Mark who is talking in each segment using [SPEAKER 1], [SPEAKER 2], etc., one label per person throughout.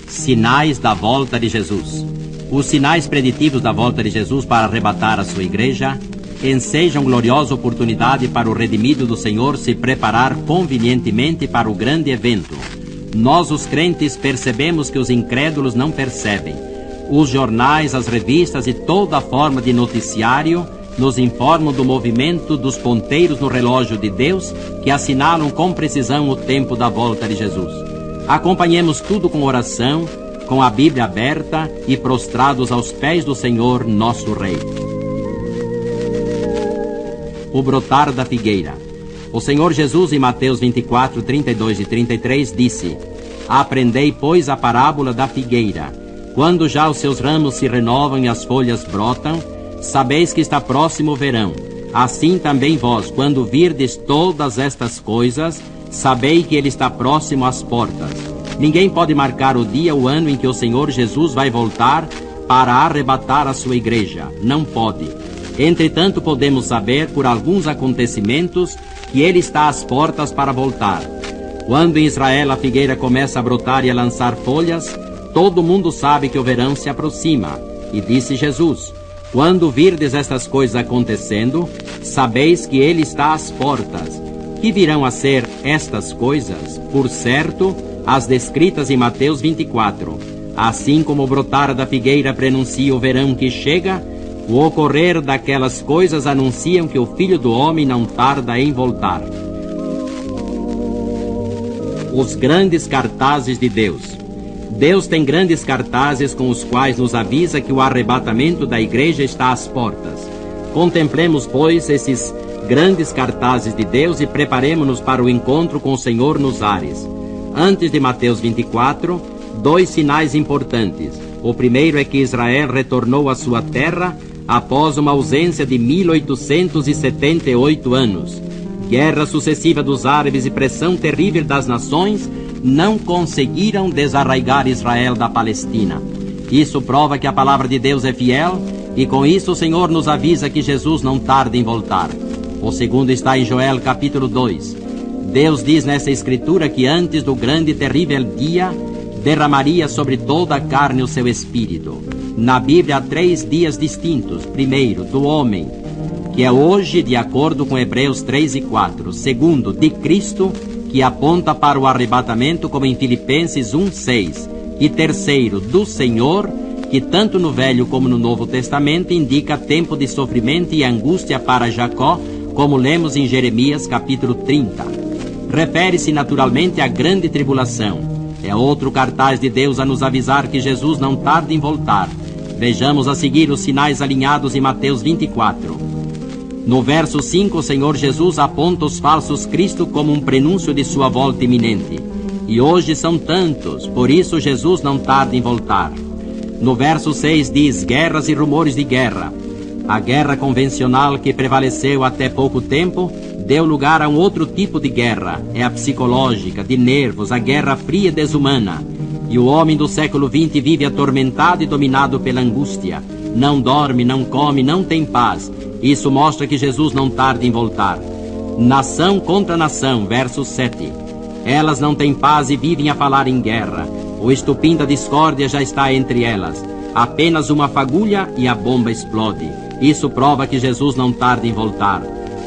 [SPEAKER 1] Sinais da volta de Jesus. Os sinais preditivos da volta de Jesus para arrebatar a sua igreja ensejam gloriosa oportunidade para o redimido do Senhor se preparar convenientemente para o grande evento. Nós, os crentes, percebemos que os incrédulos não percebem. Os jornais, as revistas e toda a forma de noticiário nos informam do movimento dos ponteiros no relógio de Deus que assinalam com precisão o tempo da volta de Jesus. Acompanhemos tudo com oração, com a Bíblia aberta e prostrados aos pés do Senhor, nosso Rei. O brotar da figueira. O Senhor Jesus, em Mateus 24, 32 e 33, disse: Aprendei, pois, a parábola da figueira. Quando já os seus ramos se renovam e as folhas brotam, sabeis que está próximo o verão. Assim também vós, quando virdes todas estas coisas, sabei que ele está próximo às portas. Ninguém pode marcar o dia, o ano em que o Senhor Jesus vai voltar para arrebatar a sua igreja. Não pode. Entretanto, podemos saber, por alguns acontecimentos, que ele está às portas para voltar. Quando em Israel a figueira começa a brotar e a lançar folhas, todo mundo sabe que o verão se aproxima. E disse Jesus: Quando virdes estas coisas acontecendo, sabeis que ele está às portas. Que virão a ser estas coisas? Por certo, as descritas em Mateus 24. Assim como o brotar da figueira prenuncia o verão que chega, o ocorrer daquelas coisas anunciam que o Filho do Homem não tarda em voltar. Os grandes cartazes de Deus. Deus tem grandes cartazes com os quais nos avisa que o arrebatamento da igreja está às portas. Contemplemos, pois, esses grandes cartazes de Deus e preparemo-nos para o encontro com o Senhor nos ares. Antes de Mateus 24, dois sinais importantes. O primeiro é que Israel retornou à sua terra após uma ausência de 1878 anos. Guerra sucessiva dos árabes e pressão terrível das nações não conseguiram desarraigar Israel da Palestina. Isso prova que a palavra de Deus é fiel e com isso o Senhor nos avisa que Jesus não tarda em voltar. O segundo está em Joel capítulo 2. Deus diz nessa escritura que antes do grande e terrível dia, derramaria sobre toda a carne o seu Espírito. Na Bíblia há 3 dias distintos. Primeiro, do homem, que é hoje de acordo com Hebreus 3 e 4. Segundo, de Cristo, que aponta para o arrebatamento como em Filipenses 1, 6. E terceiro, do Senhor, que tanto no Velho como no Novo Testamento indica tempo de sofrimento e angústia para Jacó, como lemos em Jeremias capítulo 30. Refere-se naturalmente à grande tribulação. É outro cartaz de Deus a nos avisar que Jesus não tarda em voltar. Vejamos a seguir os sinais alinhados em Mateus 24. No verso 5, o Senhor Jesus aponta os falsos Cristo como um prenúncio de sua volta iminente. E hoje são tantos, por isso Jesus não tarda em voltar. No verso 6 diz: guerras e rumores de guerra. A guerra convencional que prevaleceu até pouco tempo deu lugar a um outro tipo de guerra. É a psicológica, de nervos, a guerra fria e desumana. E o homem do século XX vive atormentado e dominado pela angústia. Não dorme, não come, não tem paz. Isso mostra que Jesus não tarda em voltar. Nação contra nação, verso 7. Elas não têm paz e vivem a falar em guerra. O estupim da discórdia já está entre elas. Apenas uma fagulha e a bomba explode. Isso prova que Jesus não tarda em voltar.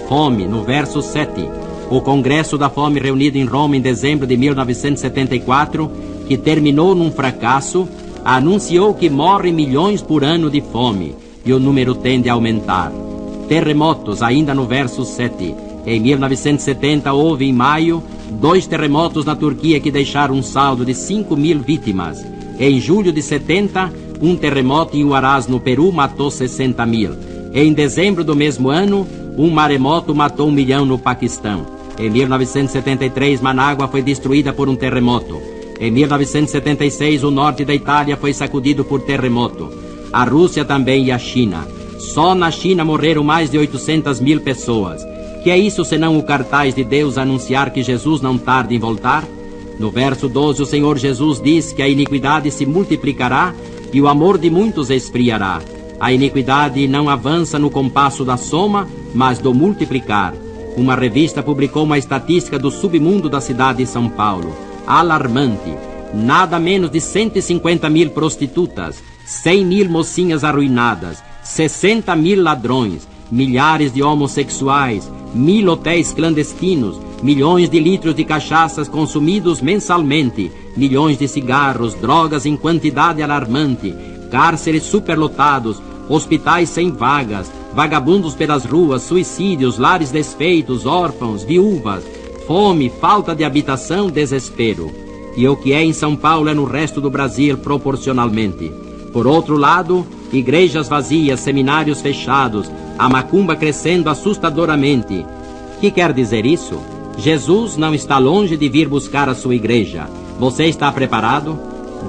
[SPEAKER 1] Fome, no verso 7. O Congresso da Fome reunido em Roma em dezembro de 1974, que terminou num fracasso, anunciou que morrem milhões por ano de fome, e o número tende a aumentar. Terremotos, ainda no verso 7. Em 1970 houve, em maio, 2 terremotos na Turquia que deixaram um saldo de 5.000 vítimas. Em julho de 70, um terremoto em Huaraz, no Peru, matou 60.000. Em dezembro do mesmo ano, um maremoto matou 1 milhão no Paquistão. Em 1973, Manágua foi destruída por um terremoto. Em 1976, o norte da Itália foi sacudido por terremoto. A Rússia também e a China. Só na China morreram mais de 800 mil pessoas. Que é isso senão o cartaz de Deus anunciar que Jesus não tarda em voltar? No verso 12, o Senhor Jesus diz que a iniquidade se multiplicará e o amor de muitos esfriará. A iniquidade não avança no compasso da soma, mas do multiplicar. Uma revista publicou uma estatística do submundo da cidade de São Paulo. Alarmante. Nada menos de 150 mil prostitutas, 100 mil mocinhas arruinadas, 60 mil ladrões, milhares de homossexuais, 1000 hotéis clandestinos, milhões de litros de cachaças consumidos mensalmente, milhões de cigarros, drogas em quantidade alarmante, cárceres superlotados, hospitais sem vagas, vagabundos pelas ruas, suicídios, lares desfeitos, órfãos, viúvas, fome, falta de habitação, desespero. E o que é em São Paulo é no resto do Brasil proporcionalmente. Por outro lado, igrejas vazias, seminários fechados, a macumba crescendo assustadoramente. Que quer dizer isso? Jesus não está longe de vir buscar a sua igreja. Você está preparado?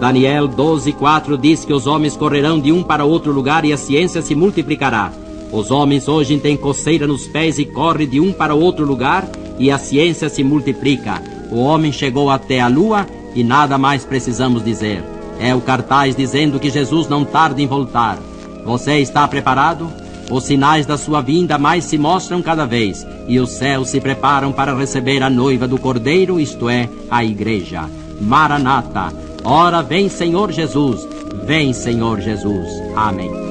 [SPEAKER 1] Daniel 12:4 diz que os homens correrão de um para outro lugar e a ciência se multiplicará. Os homens hoje têm coceira nos pés e correm de um para outro lugar e a ciência se multiplica. O homem chegou até a lua e nada mais precisamos dizer. É o cartaz dizendo que Jesus não tarda em voltar. Você está preparado? Os sinais da sua vinda mais se mostram cada vez, e os céus se preparam para receber a noiva do Cordeiro, isto é, a igreja. Maranata, ora vem Senhor Jesus, vem Senhor Jesus. Amém.